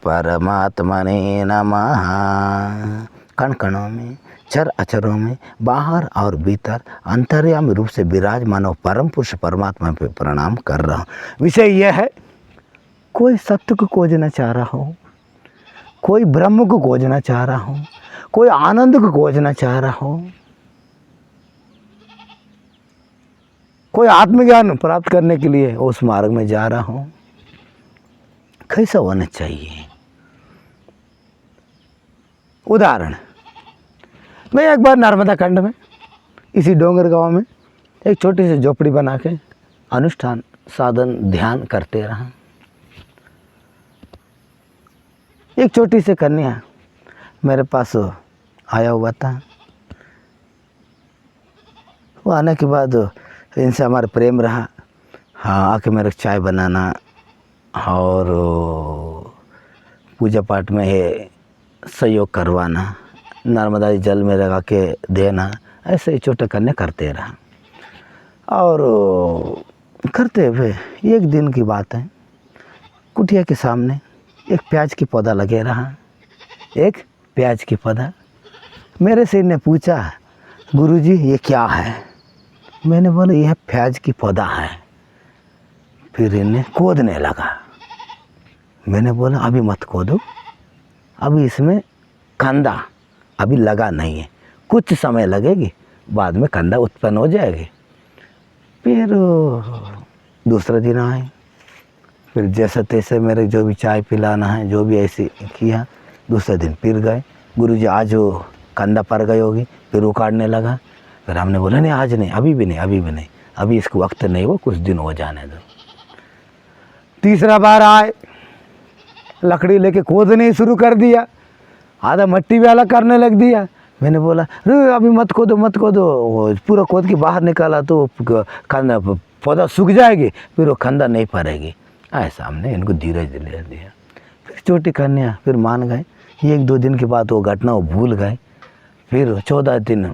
परमात्मने नमः। कण कणों में, चर अचरों में, बाहर और भीतर अंतर्यामी रूप से विराजमान हो परम पुरुष परमात्मा पे प्रणाम कर रहा हूँ। विषय यह है, कोई सत्य को खोजना चाह रहा हो, कोई ब्रह्म को खोजना चाह रहा हो, कोई आनंद को खोजना चाह रहा हो, कोई आत्मज्ञान प्राप्त करने के लिए उस मार्ग में जा रहा हो, कैसा होना चाहिए? उदाहरण, मैं एक बार नर्मदा खंड में इसी डोंगर गांव में एक छोटी सी झोपड़ी बना के अनुष्ठान साधन ध्यान करते रहा। एक छोटी सी कन्या मेरे पास आया हुआ था। वो आने के बाद इनसे हमारा प्रेम रहा। हाँ, आके मेरे चाय बनाना और पूजा पाठ में सहयोग करवाना, नर्मदा जल में लगा के देना, ऐसे ही छोटे कन्या करते रहा। और करते हुए एक दिन की बात है, कुटिया के सामने एक प्याज की पौधा लगे रहा, एक प्याज की पौधा। मेरे से ने पूछा, गुरुजी ये क्या है? मैंने बोला यह प्याज की पौधा है। फिर इन्हें खोदने लगा। मैंने बोला अभी मत खोदो, अभी इसमें कंदा अभी लगा नहीं है, कुछ समय लगेगी, बाद में कंदा उत्पन्न हो जाएगी। फिर दूसरा दिन आए, फिर जैसे तैसे मेरे जो भी चाय पिलाना है, जो भी ऐसे किया। दूसरे दिन फिर गए, गुरुजी आज वो कंदा पर गई होगी। फिर उखाड़ने लगा। फिर हमने बोला नहीं आज नहीं, अभी भी नहीं, अभी भी नहीं, अभी इसको वक्त नहीं, वो कुछ दिन हो जाने दो। तीसरा बार आए, लकड़ी लेके खोदने शुरू कर दिया, आधा मट्टी भी अलग करने लग दिया। मैंने बोला अभी मत खोदो मत खोदो, पूरा खोद के बाहर निकाला तो कंदा पौधा सूख जाएगी, फिर वो कंदा नहीं पड़ेगी। ऐसा हमने इनको धीरज ले दिया। फिर छोटी कन्या फिर मान गए। एक दो दिन के बाद वो घटना वो भूल गए। फिर 14 दिन,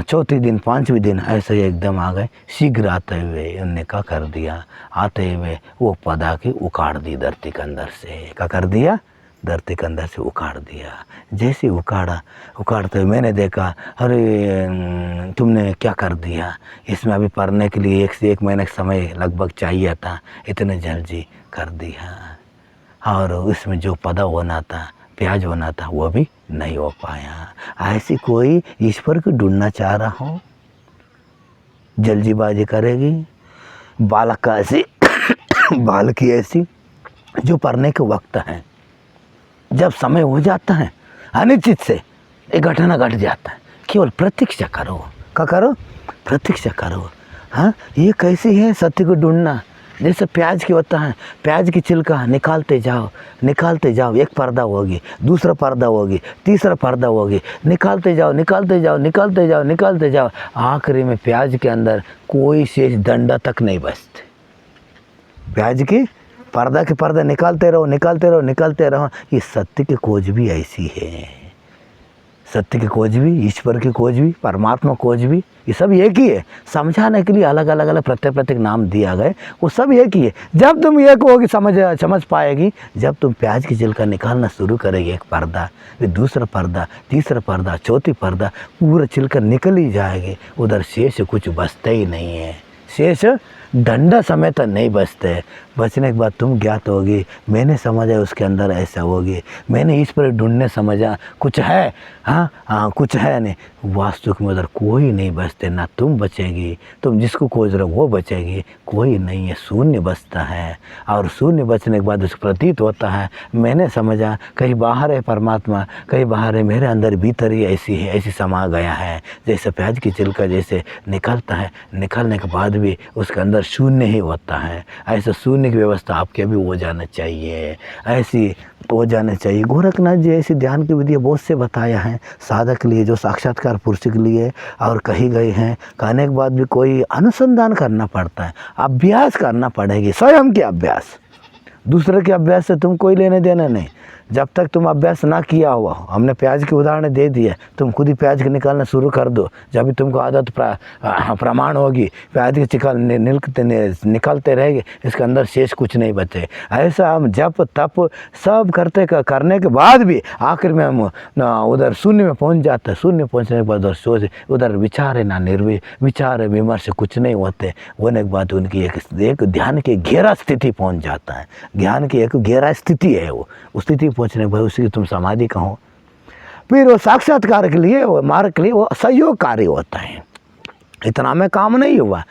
चौथे दिन, 5वें दिन ऐसे ही एकदम आ गए। शीघ्र आते हुए उनने क्या कर दिया, आते हुए वो पौधा की उखाड़ दी धरती के अंदर से। क्या कर दिया? धरती के अंदर से उखाड़ दिया। जैसे उखाड़ा, उखाड़ते हुए मैंने देखा, अरे तुमने क्या कर दिया? इसमें अभी पढ़ने के लिए 1 से 1 महीने का समय लगभग चाहिए था, इतने जल्दी कर दिया। और इसमें जो पौधा होना था, प्याज होना था, वो भी नहीं हो पाया। ऐसी कोई ईश्वर को ढूंढना चाह रहा हो, जल्दीबाजी करेगी। बालक का ऐसी बाल की ऐसी, जो पढ़ने के वक्त है, जब समय हो जाता है अनिश्चित से एक घटना घट जाता है, केवल प्रतीक्षा करो। क्या करो? प्रतीक्षा करो। हाँ, ये कैसी है सत्य को ढूंढना? जैसे प्याज की होता है, प्याज की छिलका निकालते जाओ, निकालते जाओ, एक पर्दा होगी, दूसरा पर्दा होगी, तीसरा पर्दा होगी, निकालते जाओ, निकालते जाओ, निकालते जाओ, निकालते जाओ, आखिरी में प्याज के अंदर कोई शेष डंडा तक नहीं बचते। प्याज की पर्दा के पर्दा निकालते रहो, निकालते रहो, निकालते रहो। ये सत्य की खोज भी ऐसी है। सत्य की खोज भी, ईश्वर की खोज भी, परमात्मा खोज भी, ये सब एक ही है। समझाने के लिए अलग अलग अलग प्रत्येक नाम दिया गए, वो सब एक ही है। जब तुम एक होगी समझ पाएगी, जब तुम प्याज की छिलका निकालना शुरू करेगी, एक पर्दा, फिर दूसरा पर्दा, तीसरा पर्दा, चौथी पर्दा, पूरा छिलका निकल ही जाएगी। उधर शेष कुछ बचता ही नहीं है। शेष डंडा समेत नहीं बचते। बचने के बाद तुम ज्ञात होगी, मैंने समझा उसके अंदर ऐसा होगी, मैंने इस पर ढूंढने समझा कुछ है। हाँ, कुछ है नहीं, वास्तविक में उधर कोई नहीं बचते। ना तुम बचेगी, तुम जिसको खोज रहे हो वो बचेगी, कोई नहीं है। शून्य बचता है। और शून्य बचने के बाद उसको प्रतीत होता है, मैंने समझा कहीं बाहर है परमात्मा, कहीं बाहर है, मेरे अंदर भीतर ही ऐसी है, ऐसी समा गया है। जैसे प्याज की छिलका जैसे निकलता है, निकलने के बाद भी उसके अंदर शून्य ही होता है। ऐसा शून्य की व्यवस्था आपके भी हो जाना चाहिए, ऐसी हो जाना चाहिए। गोरखनाथ जी ऐसी ध्यान की विधि बहुत से बताया है साधक के लिए, जो साक्षात्कार पुरुष के लिए और कही गई हैं। कहने के बाद भी कोई अनुसंधान करना पड़ता है, अभ्यास करना पड़ेगी, स्वयं के अभ्यास। दूसरे के अभ्यास से तुम कोई लेने देना नहीं। जब तक तुम अभ्यास ना किया हुआ हो, हमने प्याज की उदाहरण दे दी है, तुम खुद ही प्याज के निकालना शुरू कर दो। जब भी तुमको आदत प्रमाण होगी, प्याज के निकलते रहेंगे, इसके अंदर शेष कुछ नहीं बचे। ऐसा हम जप तप सब करने के बाद भी आखिर में हम उधर शून्य में पहुंच जाते हैं। शून्य पहुंचने के बाद उधर सोच, उधर विचार है ना विचार विमर्श कुछ नहीं होते। होने के बाद उनकी एक ध्यान की गहरा स्थिति पहुंच जाता है। ध्यान की एक गहरा स्थिति है, वो उस स्थिति पहुंचने के बाद उसी तुम समाधि कहो। फिर वो साक्षात्कार के लिए, वो मार्ग के लिए वो सहयोगकारी होता है। इतना में काम नहीं हुआ।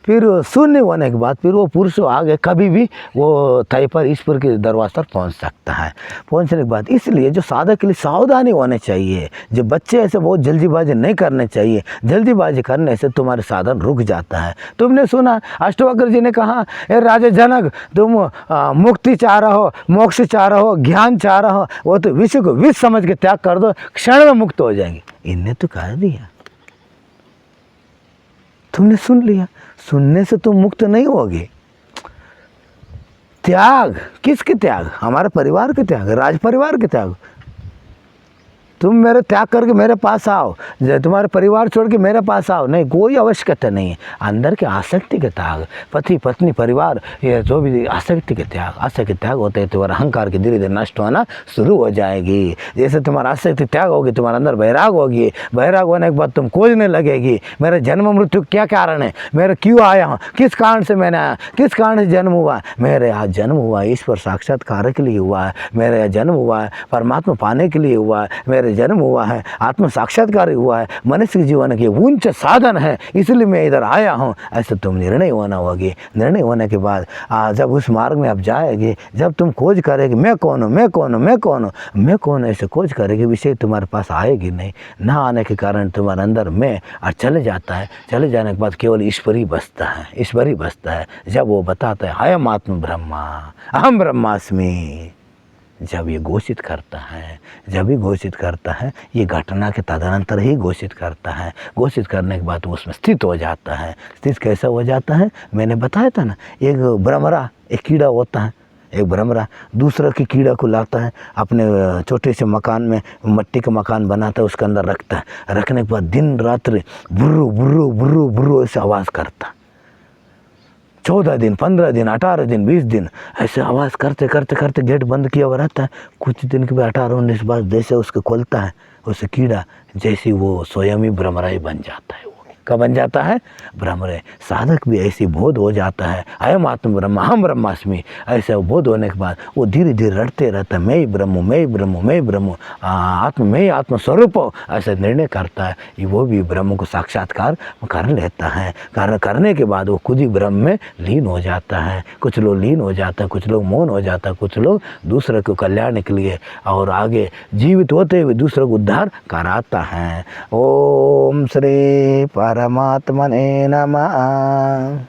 फिर शून्य होने के बाद फिर वो पुरुष आगे कभी भी वो तय पर ईश्वर के दरवाजे पर पहुंच सकता है। पहुंचने के बाद इसलिए जो साधक के लिए सावधानी होने चाहिए, जो बच्चे ऐसे बहुत जल्दीबाजी नहीं करने चाहिए। जल्दीबाजी करने से तुम्हारे साधन रुक जाता है। तुमने सुना अष्टवक्र जी ने कहा, ए राजा जनक, तुम मुक्ति चाह रहे हो, मोक्ष चाह रहे हो, ज्ञान चाह रहे हो, वो तो विश्व को विश्व समझ के त्याग कर दो, क्षण में मुक्त हो जाएंगे। इनने तो कह दिया, तुमने सुन लिया। सुनने से तुम मुक्त नहीं होगे। त्याग, किसके त्याग? हमारे परिवार के त्याग, राज परिवार के त्याग। तुम मेरे त्याग करके मेरे पास आओ, तुम्हारे परिवार छोड़ के मेरे पास आओ, नहीं, कोई आवश्यकता नहीं है। अंदर के आसक्ति के त्याग, पति पत्नी परिवार, ये जो भी आसक्ति के त्याग, आसक्ति त्याग होते हैं, तुम्हारा अहंकार के धीरे धीरे नष्ट होना शुरू हो जाएगी। जैसे तुम्हारा आसक्ति त्याग होगी, तुम्हारे अंदर वैराग होगी। वैराग होने के बाद तुम खोजने लगेगी, मेरा जन्म मृत्यु क्या कारण है, मेरा क्यों आया हूँ, किस कारण से मैंने आया, किस कारण से जन्म हुआ। मेरे यहाँ जन्म हुआ ईश्वर साक्षात्कार के लिए हुआ है, मेरे यहाँ जन्म हुआ है परमात्मा पाने के लिए हुआ है, मेरे जन्म हुआ है आत्म साक्षात्कार हुआ है, मनुष्य के जीवन के उच्च साधन है, इसलिए मैं इधर आया हूँ। ऐसे तुम निर्णय होना होगी। निर्णय होने के बाद जब उस मार्ग में आप जाएंगे, जब तुम खोज करेगी मैं कौन हूँ, मैं कौन हूँ, मैं कौन हूँ, मैं कौन, ऐसे खोज करेगी, विषय तुम्हारे पास आएगी नहीं। ना आने के कारण तुम्हारे अंदर मैं और चले जाता है। चले जाने के बाद केवल ईश्वर ही बसता है, ईश्वर ही बसता है। जब वो बताता है अयम आत्म ब्रह्मा अहम ब्रह्मास्मि, जब ये घोषित करता है, जब ही घोषित करता है, ये घटना के तदनंतर ही घोषित करता है। घोषित करने के बाद वो उसमें स्थित हो जाता है। स्थित कैसा हो जाता है, मैंने बताया था ना, एक भ्रमरा, एक कीड़ा होता है, एक भ्रमरा दूसरा की कीड़ा को लाता है, अपने छोटे से मकान में मिट्टी का मकान बनाता है, उसके अंदर रखता है। रखने के बाद दिन रात्रि बुर्रू बुर्रू बुर्रू बुर्रू ऐसे आवाज़ करता। 14 दिन 15 दिन 18 दिन 20 दिन ऐसे आवाज़ करते करते करते गेट बंद किया हुआ रहता है। कुछ दिन के बाद 18-19 बाद जैसे उसको खोलता है, उस कीड़ा जैसे वो स्वयं ही भ्रमराई बन जाता है। वो कब बन जाता है? भ्रमरे। साधक भी ऐसी बोध हो जाता है, अयम आत्म ब्रह्म अहम ब्रह्मास्मि। ऐसे बोध होने के बाद वो धीरे धीरे रटते रहता है, मैं ही ब्रह्म, मैं ही ब्रह्म, मैं ही ब्रह्म, आत्म मैं ही आत्म स्वरूप हो, ऐसा निर्णय करता है। वो भी ब्रह्म को साक्षात्कार कर लेता है। करने के बाद वो खुद ही ब्रह्म में लीन हो जाता है। कुछ लोग लीन हो जाता है, कुछ लोग मौन हो जाता है, कुछ लोग दूसरे को कल्याण के लिए और आगे जीवित होते हुए दूसरे को उद्धार कराता है। ओम श्री परमात्मने नमः।